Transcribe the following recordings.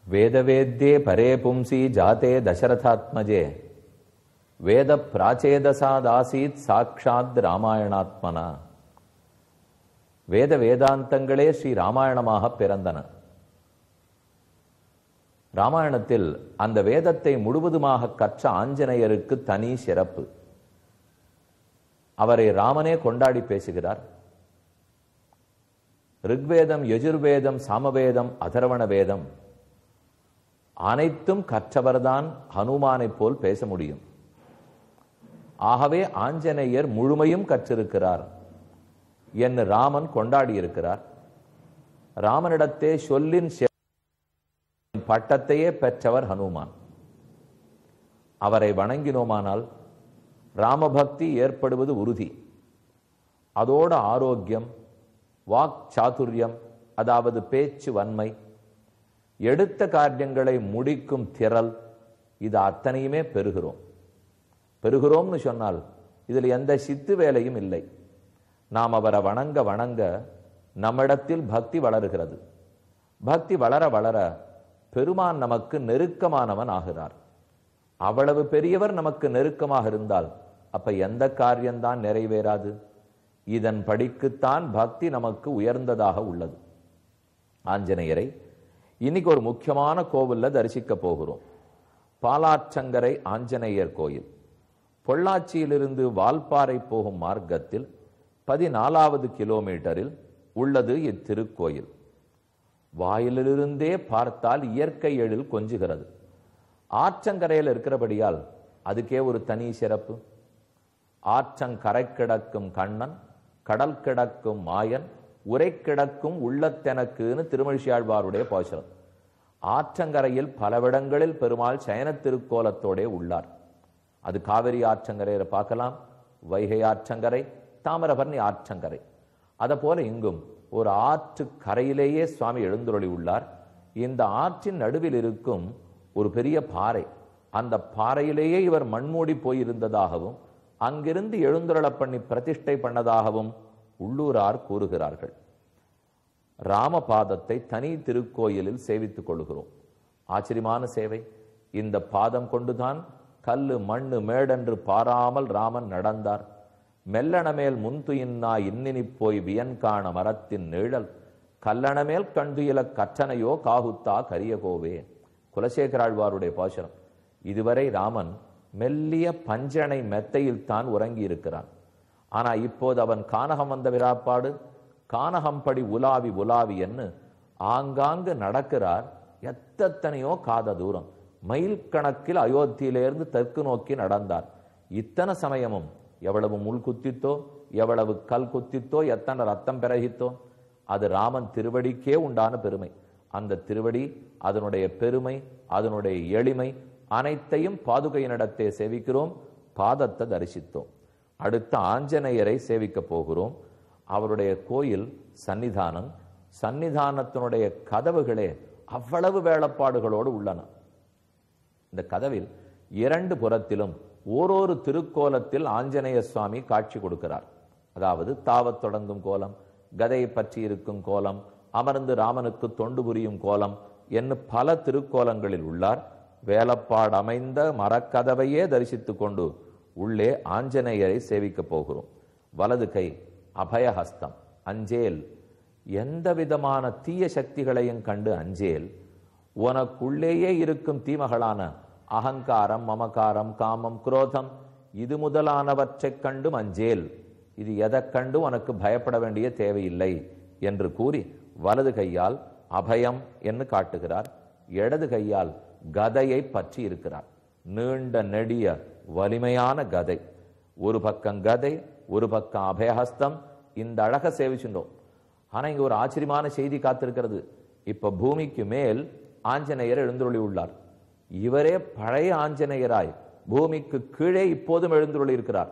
वेदवेद्ये परे पुंसी जाते दशरथात्मजे वेद प्राचेदसादासीत् साक्षात् ராமாயணாத்மனா. வேத வேதாந்தங்களே ஸ்ரீ ராமாயணமாக பிறந்தன. ராமாயணத்தில் அந்த வேதத்தை முழுவதுமாக கற்ற ஆஞ்சநேயருக்கு தனி சிறப்பு. அவரை ராமனே கொண்டாடி பேசுகிறார். ரிக்வேதம், யஜுர்வேதம், சாமவேதம், அதர்வண வேதம் அனைத்தும் கற்றவர்தான் ஹனுமானை போல் பேச முடியும். ஆகவே ஆஞ்சநேயர் முழுமையும் கற்றிருக்கிறார் என்று ராமன் கொண்டாடி இருக்கிறார். ராமனிடத்தே சொல்லின் பட்டத்தையே பெற்றவர் ஹனுமான். அவரை வணங்கினோமானால் ராமபக்தி ஏற்படுவது உறுதி. அதோட ஆரோக்கியம், வாக் சாதுரியம், அதாவது பேச்சு வன்மை, எடுத்த காரியங்களை முடிக்கும் திறல், இது அத்தனையுமே பெறுகிறோம்னு சொன்னால் இதில் எந்த சித்து வேலையும் இல்லை. நாம் அவரை வணங்க வணங்க நம்மிடத்தில் பக்தி வளருகிறது. பக்தி வளர வளர பெருமான் நமக்கு நெருக்கமானவன் ஆகிறார். அவ்வளவு பெரியவர் நமக்கு நெருக்கமாக இருந்தால் அப்ப எந்த காரியம்தான் நிறைவேறாது? இதன் படிக்குத்தான் பக்தி நமக்கு உயர்ந்ததாக உள்ளது. ஆஞ்சநேயரை இன்னைக்கு ஒரு முக்கியமான கோவில்ல தரிசிக்க போகிறோம். பாலாற்றங்கரை ஆஞ்சநேயர் கோயில். பொள்ளாச்சியிலிருந்து வால்பாறை போகும் மார்க்கத்தில் 14வது கிலோமீட்டரில் உள்ளது இத்திருக்கோயில். வாயிலிருந்தே பார்த்தால் இயற்கை எழில் கொஞ்சுகிறது. ஆற்றங்கரையில் இருக்கிறபடியால் அதுக்கே ஒரு தனி சிறப்பு. ஆற்றங்கரை கிடக்கும் கண்ணன், கடல் கிடக்கும் மாயன், உரை கிடக்கும் உள்ளத்தெனக்குன்னு திருமழிசையாழ்வாருடைய பாசுரம். ஆற்றங்கரையில் பலவிடங்களில் பெருமாள் சயன திருக்கோலத்தோடே உள்ளார். அது காவிரி ஆற்றங்கரையில பார்க்கலாம், வைகை ஆற்றங்கரை, தாமிரபரணி ஆற்றங்கரை. அதை போல இங்கும் ஒரு ஆற்று கரையிலேயே சுவாமி எழுந்துருளி உள்ளார். இந்த ஆற்றின் நடுவில் இருக்கும் ஒரு பெரிய பாறை, அந்த பாறையிலேயே இவர் மண்மூடி போயிருந்ததாகவும் அங்கிருந்து எழுந்துருள பண்ணி பிரதிஷ்டை பண்ணதாகவும் உள்ளூரார் கூறுகிறார்கள். ராமபாதத்தை தனி திருக்கோயிலில் சேவித்துக் கொள்கிறோம். ஆச்சரியமான சேவை. இந்த பாதம் கொண்டுதான் கல்லு மண்ணு மேடென்று பாராமல் ராமன் நடந்தார். மெல்லணமேல் முன்துயின்னா இன்னினி போய் வியன்காண மரத்தின் நிழல் கல்லணமேல் கண்டுயில கற்றனையோ காகுத்தா கரியகோவே. குலசேகராழ்வாருடைய பாசுரம். இதுவரை ராமன் மெல்லிய பஞ்சனை மெத்தையில் தான் உறங்கி இருக்கிறான். ஆனா இப்போது அவன் கானகம் வந்த விராப்பாடு, கானகம்படி உலாவி உலாவி என்று ஆங்காங்கு நடக்கிறார். எத்தனையோ காத தூரம், மைல் கணக்கில் அயோத்தியிலிருந்து தெற்கு நோக்கி நடந்தார். இத்தனை சமயமும் எவ்வளவு முள் குத்தித்தோ, எவ்வளவு கல் குத்தித்தோ, எத்தனை ரத்தம் பிறகித்தோ, அது ராமன் திருவடிக்கே உண்டான பெருமை. அந்த திருவடி, அதனுடைய பெருமை, அதனுடைய எளிமை அனைத்தையும் பாதுகையினிடத்தை சேவிக்கிறோம். பாதத்தை தரிசித்தோம். அடுத்த ஆஞ்சநேயரை சேவிக்க போகிறோம். அவருடைய கோயில் சன்னிதானம். சன்னிதானத்தினுடைய கதவுகளே அவ்வளவு வேளப்பாடுகளோடு உள்ளன. இந்த கதவில் 2 புறத்திலும் ஓரொரு திருக்கோலத்தில் ஆஞ்சநேய சுவாமி காட்சி கொடுக்கிறார். அதாவது தாவத் தொடங்கும் கோலம், கதையை பற்றி இருக்கும் கோலம், அமர்ந்து ராமனுக்கு தொண்டு புரியும் கோலம் என்று பல திருக்கோலங்களில் உள்ளார். வேலப்பாடு அமைந்த மரக்கதவையே தரிசித்துக் கொண்டு உள்ளே ஆஞ்சநேயரை சேவிக்க போகிறோம். வலது கை அபயஹஸ்தம், அஞ்சேல். எந்த விதமான தீய சக்திகளையும் கண்டு அஞ்சேல். உனக்குள்ளேயே இருக்கும் தீமகளான அகங்காரம், மமகாரம், காமம், குரோதம், இது முதலானவற்றை கண்டும் அஞ்சேல். இது எதை கண்டு உனக்கு பயப்பட வேண்டிய தேவையில்லை என்று கூறி வலது கையால் அபயம் என்று காட்டுகிறார். இடது கையால் கதையை பற்றி இருக்கிறார். நீண்ட நெடிய வலிமையான கதை. ஒரு பக்கம் கதை, ஒரு பக்கம் அபயஹஸ்தம். இந்த அழக சேவிச்சுட்டோம். ஆனா இங்க ஒரு ஆச்சரியமான செய்தி காத்திருக்கிறது. இப்ப பூமிக்கு மேல் ஆஞ்சநேயர் எழுந்துருளி உள்ளார். இவரே பழைய ஆஞ்சநேயராய் பூமிக்கு கீழே இப்போதும் எழுந்துருளி இருக்கிறார்.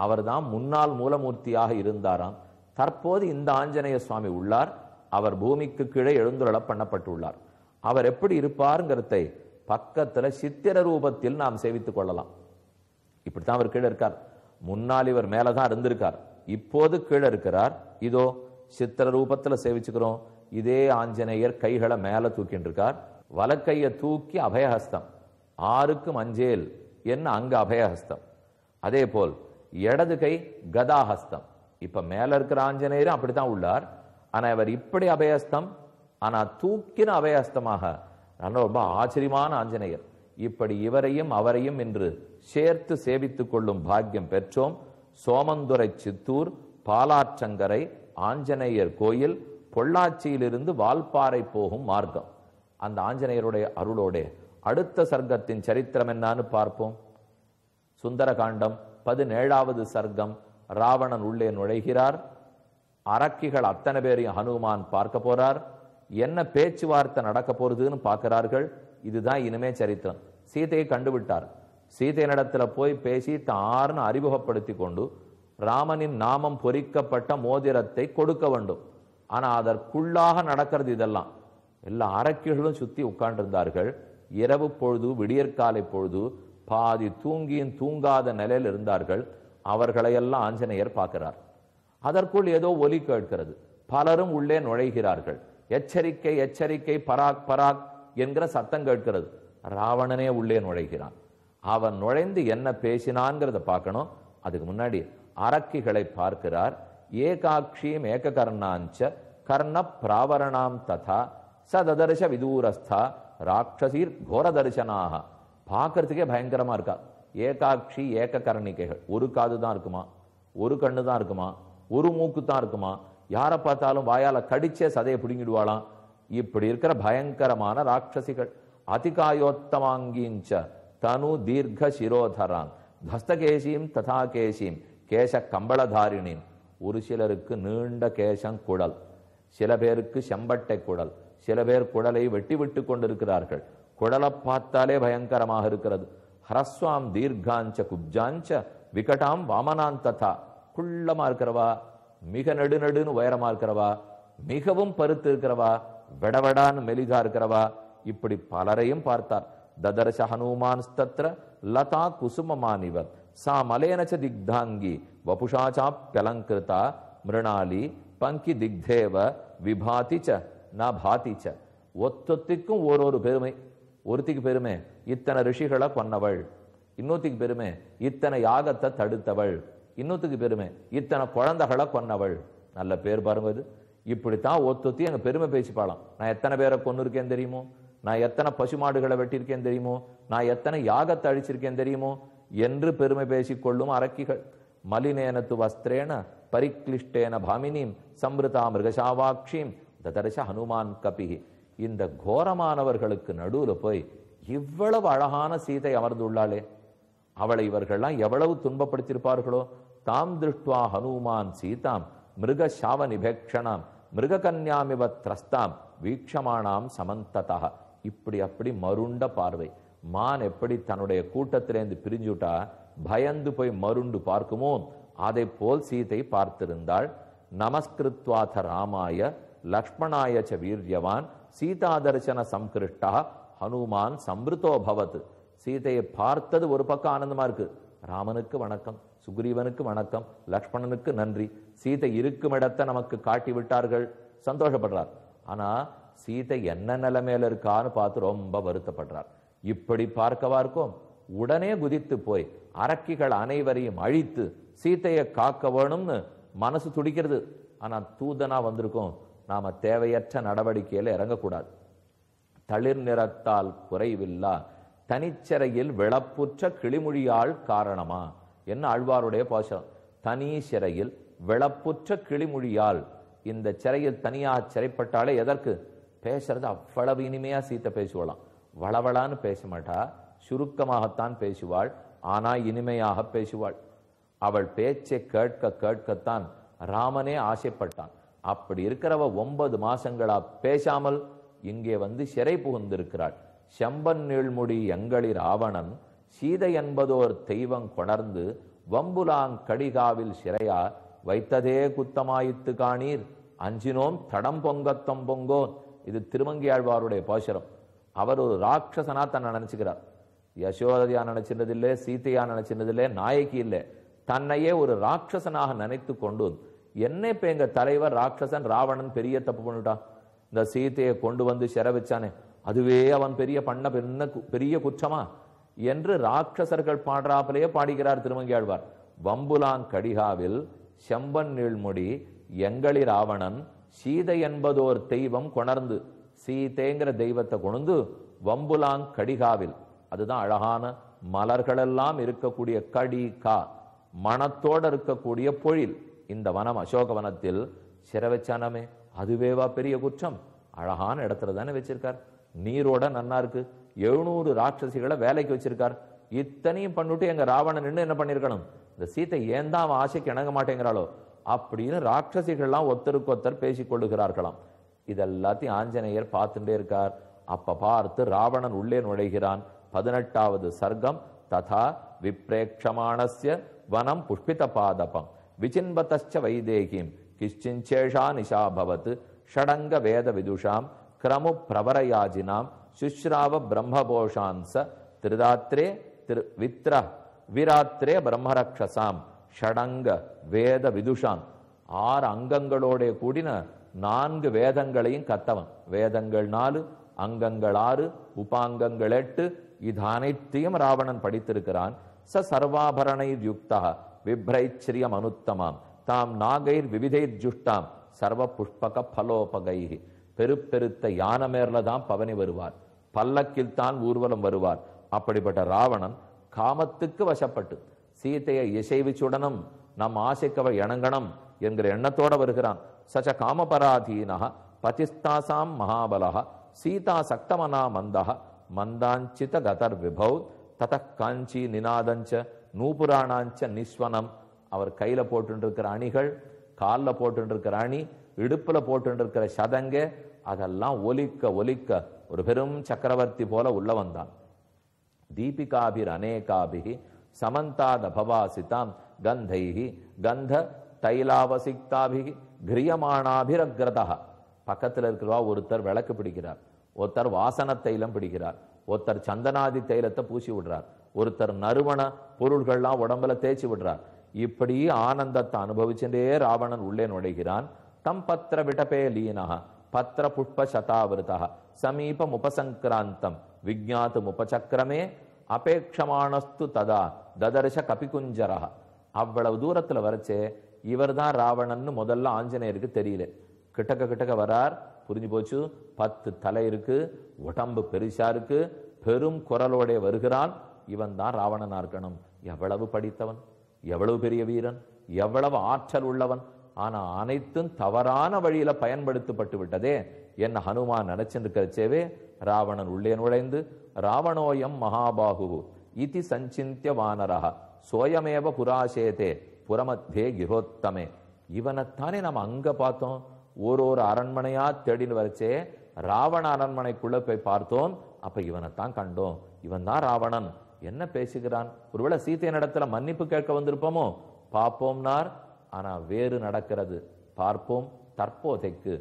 அவர்தான் முன்னாள் மூலமூர்த்தியாக இருந்தாராம். தற்போது இந்த ஆஞ்சநேய சுவாமி உள்ளார். அவர் பூமிக்கு கீழே எழுந்துருள பண்ணப்பட்டுள்ளார். அவர் எப்படி இருப்பாருங்கிறதை பக்கத்துல சித்திர ரூபத்தில் நாம் சேவித்துக் கொள்ளலாம். இப்படித்தான் அவர் கீழே இருக்கார். முன்னால் இவர் மேலதான் இருந்திருக்கார், இப்போது கீழே இருக்கிறார். இதோ சித்திர ரூபத்துல சேவிச்சுக்கிறோம். இதே ஆஞ்சநேயர் கைகளை மேல தூக்கிட்டு இருக்கார். வலக்கையை தூக்கி அபயஹஸ்தம், ஆருக்கும் அஞ்சேல் என்ன அங்க அபயஹஸ்தம். அதே போல் இடது கை கதாஹஸ்தம். இப்ப மேல இருக்கிற ஆஞ்சநேயரும் அப்படித்தான் உள்ளார். ஆனா இவர் இப்படி அபயஹஸ்தம், ஆனா தூக்கின அபயஹஸ்தமாக. ரொம்ப ஆச்சரியமான ஆஞ்சநேயர். இப்படி இவரையும் அவரையும் இன்று சேர்த்து சேவித்துக் கொள்ளும் பாக்கியம் பெற்றோம். சோமந்துரை சித்தூர் பாலாற்றங்கரை ஆஞ்சநேயர் கோயில், பொள்ளாச்சியிலிருந்து வால்பாறை போகும் மார்க்கம். அந்த ஆஞ்சநேயருடைய அருளோட அடுத்த சர்க்கத்தின் சரித்திரம் என்னன்னு பார்ப்போம். சுந்தரகாண்டம் 17வது சர்க்கம். ராவணன் உள்ளே நுழைகிறார். அரக்கிகள் அத்தனை பேரையும் ஹனுமான் பார்க்க போறார். என்ன பேச்சுவார்த்தை நடக்க போறதுன்னு பார்க்கிறார்கள். இதுதான் இனிமே சரித்திரம். சீதையை கண்டுவிட்டார். சீதையினிடத்துல போய் பேசி தார்னு அறிமுகப்படுத்தி கொண்டு ராமனின் நாமம் பொறிக்கப்பட்ட மோதிரத்தை கொடுக்க வேண்டும். ஆனா அதற்குள்ளாக நடக்கிறது இதெல்லாம். எல்லா அரக்கிகளும் சுத்தி உட்கார்ந்திருந்தார்கள். இரவு பொழுது, விடியற்காலை பொழுது, பாதி தூங்கியும் தூங்காத நிலையில் இருந்தார்கள். அவர்களையெல்லாம் ஆஞ்சநேயர் பார்க்கிறார். அதற்குள் ஏதோ ஒலி கேட்கிறது. பலரும் உள்ளே நுழைகிறார்கள். எச்சரிக்கை எச்சரிக்கை, பராக் பராக் என்கிற சத்தம் கேட்கிறது. ராவணனே உள்ளே நுழைகிறான். அவன் நுழைந்து என்ன பேசினான்ங்கிறத பார்க்கணும். அதுக்கு முன்னாடி அரக்கிகளை பார்க்கிறார். ஏகாட்சீம் ஏககர்ணாஞ்ச கர்ண பிராவரணாம் ததா சததர்ஷ விதூரஸ்தா ராட்சசீர் கோர தரிசனாக. பார்க்கறதுக்கே பயங்கரமா இருக்கா. ஏகாட்சி ஏக கர்ணிகைகள். ஒரு காது தான் இருக்குமா, ஒரு கண்ணு தான் இருக்குமா, ஒரு மூக்கு தான் இருக்குமா, யாரை பார்த்தாலும் வாயால கடிச்சே சதையை பிடுங்கிடுவாளாம். இப்படி இருக்கிற பயங்கரமான ராட்சசிகள். அதிகாயோத்தமாங்கீஞ்ச தனு தீர்க்க சிரோதரான் தஸ்தகேசியும் ததாகேசியும் கேச கம்பளதாரிணின். ஒரு சிலருக்கு நீண்ட கேசம் குடல், சில பேருக்கு செம்பட்டை குடல், சில பேர் குடலை வெட்டி விட்டு கொண்டிருக்கிறார்கள். குடலை பார்த்தாலே பயங்கரமாக இருக்கிறது. ஹரஸ்வாம் தீர்காஞ்ச குப்ஜாஞ்ச விகட்டாம் வாமனான் ததா. குள்ளமா இருக்கிறவா, மிக நெடுநடுன்னு உயரமா இருக்கிறவா, மிகவும் பருத்து இருக்கிறவா, வெடவடான்னு மெலிகா இருக்கிறவா, இப்படி பலரையும் பார்த்தார். ததர்ஷ ஹனுமான் ஸ்தத்ர லதா குசுமமானிவ சா மலேனச்ச திக்தாங்கி வபுஷாச்சா பியலங்கிருதா மிருணாலி பங்கி திக்தேவ விபாதிச்ச ந பாதிச்ச. ஒத்தொத்திக்கும் ஒரு பெருமை. ஒருத்திக்கு பெருமை இத்தனை ரிஷிகளை கொன்னவள், இன்னொத்திக்கு பெருமை இத்தனை யாகத்தை தடுத்தவள், இன்னொத்துக்கு பெருமை இத்தனை குழந்தைகளை கொன்னவள். நல்ல பேர் பாருங்க. இது இப்படித்தான் ஒத்தொத்தி எங்க பெருமை பேசிப்பாளாம். நான் எத்தனை பேரை கொன்னு இருக்கேன் தெரியுமோ, நான் எத்தனை பசுமாடுகளை வெட்டியிருக்கேன் தெரியுமோ, நான் எத்தனை யாகத்தை அழிச்சிருக்கேன் தெரியுமோ என்று பெருமை பேசிக்கொள்ளும் அரக்கிகள். மலினேனத்து வஸ்திரேன பரிக்ளிஷ்டேன பாமினீம் சம்ருதா மிருகசாவாட்சீம் ததர்ஷ ஹனுமான் கபிஹி. இந்த கோரமானவர்களுக்கு நடுவுல போய் இவ்வளவு அழகான சீதை அமர்ந்துள்ளாளே, அவளை இவர்கள்லாம் எவ்வளவு துன்பப்படுத்தியிருப்பார்களோ. தாம் திருஷ்டுவா ஹனுமான் சீதாம் மிருக சாவ நிபேக்ஷணாம் மிருக கன்யாமிவ திரஸ்தாம் வீக்ஷமானாம் சமந்ததா. இப்படி அப்படி மருண்ட பார்வை. மான் எப்படி தன்னுடைய கூட்டத்திலேருந்து பிரிஞ்சுட்டா பயந்து போய் மருண்டு பார்க்குமோ, அதை போல் சீதை பார்த்திருந்தாள். நமஸ்கிருத்வாத ராமாய லக்ஷ்மணாய ச வீரியவான் சீதா தரிசன சம்கிருஷ்டா ஹனுமான் சம்ருதோ பவத். சீதையை பார்த்தது ஒரு பக்கம் ஆனந்தமா இருக்கு. ராமனுக்கு வணக்கம், சுக்ரீவனுக்கு வணக்கம், லக்ஷ்மணனுக்கு நன்றி, சீதை இருக்கும் இடத்தை நமக்கு காட்டி விட்டார்கள், சந்தோஷப்படுறார். ஆனா சீதை என்ன நிலைமையில இருக்கான்னு பார்த்து ரொம்ப வருத்தப்படுறார். இப்படி பார்க்கவா இருக்கும். உடனே குதித்து போய் அரக்கிகள் அனைவரையும் அழித்து சீதையை காக்க வேணும்னு மனசு துடிக்கிறது. ஆனா தூதனா வந்திருக்கோம், நாம தேவையற்ற நடவடிக்கையில இறங்கக்கூடாது. தளிர் நிறத்தால் குறைவில்லா தனிச்சிறையில் விளப்புற்ற கிளிமொழியால் காரணமா என்ன ஆழ்வாருடைய பாசம். தனி சிறையில் விளப்புற்ற கிளிமொழியால். இந்த சிறையில் தனியாக சிறைப்பட்டாலே எதற்கு பேசுறது அவ்வளவு இனிமையா சீத்தை பேசுவாளாம். வளவளான்னு பேச மாட்டா, சுருக்கமாகத்தான் பேசுவாள். ஆனா இனிமையாக பேசுவாள். அவள் பேச்சை கேட்க கேட்கத்தான் ராமனே ஆசைப்பட்டான். அப்படி இருக்கிறவ 9 மாசங்களா பேசாமல் இங்கே வந்து சிறை புகுந்திருக்கிறாள். செம்பன் நீழ்முடி எங்களி ராவணன் சீதை என்பதோர் தெய்வம் கொணர்ந்து வம்புலாங் கடிகாவில் சிறையா வைத்ததே குத்தமாயித்து காணீர் அஞ்சினோம் தடம் பொங்கத்தம் பொங்கோன். இது திருமங்கியாழ்வாருடைய பாசுரம். அவர் ஒரு ராட்சசனா தன்னை நினைச்சுக்கிறார். யசோதையா நினைச்சிருந்ததில்லை, சீதையா நினைச்சிருந்ததில்லை, நாயகி இல்லை, தன்னையே ஒரு ராட்சசனாக நினைத்து கொண்டு என்ன இப்ப எங்க தலைவர் ராட்சசன் ராவணன் பெரிய தப்பு பண்ணிட்டான். இந்த சீதையை கொண்டு வந்து சிறை வச்சானே, அதுவே அவன் பெரிய குற்றமா என்று ராட்சசர்கள் பாடுறாப்பிலேயே பாடுகிறார் திருமங்கியாழ்வார். வம்புலாங்கடிகாவில் செம்பன் நீள்முடி எங்களி ராவணன் சீதை என்பதோர் தெய்வம் கொணர்ந்து, சீதைங்கிற தெய்வத்தை கொண்டு வம்புலாங்கடிகாவில், அதுதான் அழகான மலர்களெல்லாம் இருக்கக்கூடிய கடி கா மனத்தோடு இருக்கக்கூடிய பொழில், இந்த வனம் அசோகவனத்தில் சிறை வச்சானமே அதுவேவா பெரிய குற்றம்? அழகான இடத்துல தானே வச்சிருக்கார், நீரோட நன்னா இருக்கு, 700 ராட்சசிகளை வேலைக்கு வச்சிருக்கார். இத்தனையும் பண்ணிட்டு எங்க ராவணன் நின்று என்ன பண்ணிருக்கணும்? இந்த சீத்தை ஏன் தான் அவன் ஆசைக்கு இணங்க மாட்டேங்கிறாளோ அப்படின்னு ராட்சசிகள்லாம் ஒருத்தருக்கு ஒருத்தர் பேசிக் கொள்ளுகிறார்களாம். இதெல்லாத்தையும் ஆஞ்சநேயர் பார்த்துட்டே இருக்கார். அப்ப பார்த்து ராவணன் உள்ளே நுழைகிறான். 18வது சர்க்கம். ததா விப்ரேக்ஷமாணஸ்ய வனம் புஷ்பித பாதபம் விசின்பதச்ச வைதேகிம் கிஷ்சிஞ்சேஷா நிஷாபவத் ஷடங்க வேத விதுஷாம் கிரமு பிரவரயாஜினாம் சுஷ்ராவ பிரம்மபோஷான்ச திரிதாத்ரே விராத்ரே பிரம்மரக்ஷசாம் ஷடங்க வேத விதுஷாம். 6 அங்கங்களோட கூடின 4 வேதங்களையும் கத்தவன். வேதங்கள் 4, அங்கங்கள் 6, உபாங்கங்கள் 8. இது அனைத்தையும் ராவணன் படித்திருக்கிறான். ச சர்வாபரணை யுக்தா விப்ரைச்ரியம் அனுத்தமாம் தாம் நாகைர் விவிதைர் ஜுஷ்டாம் சர்வ புஷ்பக பலோபகைஹி. பெருத்த யானமேர்ல தான் பவனி வருவார், பல்லக்கில் தான் ஊர்வலம் வருவார். அப்படிப்பட்ட ராவணன் காமத்துக்கு வசப்பட்டு சீதையை இசைவிச்சுடனும் நம் ஆசைக்கவ இணங்கணும் என்கிற எண்ணத்தோட வருகிறான். சச்ச காமபராதீன பதிஸ்தாசாம் மகாபலஹ சீதா சக்தமனா மந்தஹ மந்தாஞ்சித கதர் விபௌ தத காஞ்சி நிநாதஞ்ச நூபுராணாஞ்ச நிஸ்வனம். அவர் கையில போட்டுருக்கிற அணிகள், காலில் போட்டுருக்கிற அணி, இடுப்புல போட்டுருக்கிற சதங்க, அதெல்லாம் ஒலிக்க ஒலிக்க ஒரு பெரும் சக்கரவர்த்தி போல உள்ள வந்தான். தீபிகாபிர் அநேகாபிகி சமந்தாத பவாசிதாம் கந்தைஹி கந்த தைலாவசிக்தாபிகி கிரியமானாபிரக்ரதா. பக்கத்தில் இருக்கிறவா ஒருத்தர் விளக்கு பிடிக்கிறார், ஒருத்தர் வாசன தைலம் பிடிக்கிறார், ஒருத்தர் சந்தனாதி தைலத்தை பூசி விடுறார், ஒருத்தர் நறுமண பொருள்கள்லாம் உடம்புல தேய்ச்சி விடுறார். இப்படி ஆனந்தத்தை அனுபவிச்சுட்டே ராவணன் உள்ளே நுழைகிறான். தம் பத்திர விடபே லீனஹ பத்திர புஷ்ப சதாவிருதா சமீபம் உபசங்கிராந்தம் விஜ்ஞாத்தும் உபசக்கிரமே அபேட்சமானஸ்து ததா ததர்ஷ கபிகுஞ்சரஹ. அவ்வளவு தூரத்துல வரைச்சே இவர் தான் ராவணன்னு முதல்ல ஆஞ்சநேயருக்கு தெரியல. கிட்டக்க வரார், புரிஞ்சு போச்சு. 10 தலை இருக்கு, உடம்பு பெருசா இருக்கு, பெரும் குரலோட வருகிறான். இவன் தான் ராவணனா இருக்கணும். எவ்வளவு படித்தவன், எவ்வளவு பெரிய வீரன், எவ்வளவு ஆற்றல் உள்ளவன். ஆனா அனைத்தும் தவறான வழியில பயன்படுத்தப்பட்டு விட்டதே என்ன ஹனுமான் நினைச்சிருக்கிறச்சேவே ராவணன் உள்ளே நுழைந்து ராவணோயம் மகாபாகு இதி சஞ்சிந்திய வானரஹ சோயமேவ புராசேதே புறமத்தே கிரோத்தமே. இவனைத்தானே நம்ம அங்க பார்த்தோம். ஒரு அரண்மனையா தேடின்னு வரைச்சே ராவண அரண்மனைக்குள்ள போய் பார்த்தோம். அப்ப இவனைத்தான் கண்டோம். இவன் தான் ராவணன். என்ன பேசுகிறான்? ஒருவேளை சீதையின் இடத்துல மன்னிப்பு கேட்க வந்திருப்போமோ? பார்ப்போம்னார். ஆனா வேறு நடக்கிறது, பார்ப்போம். தற்போதைக்கு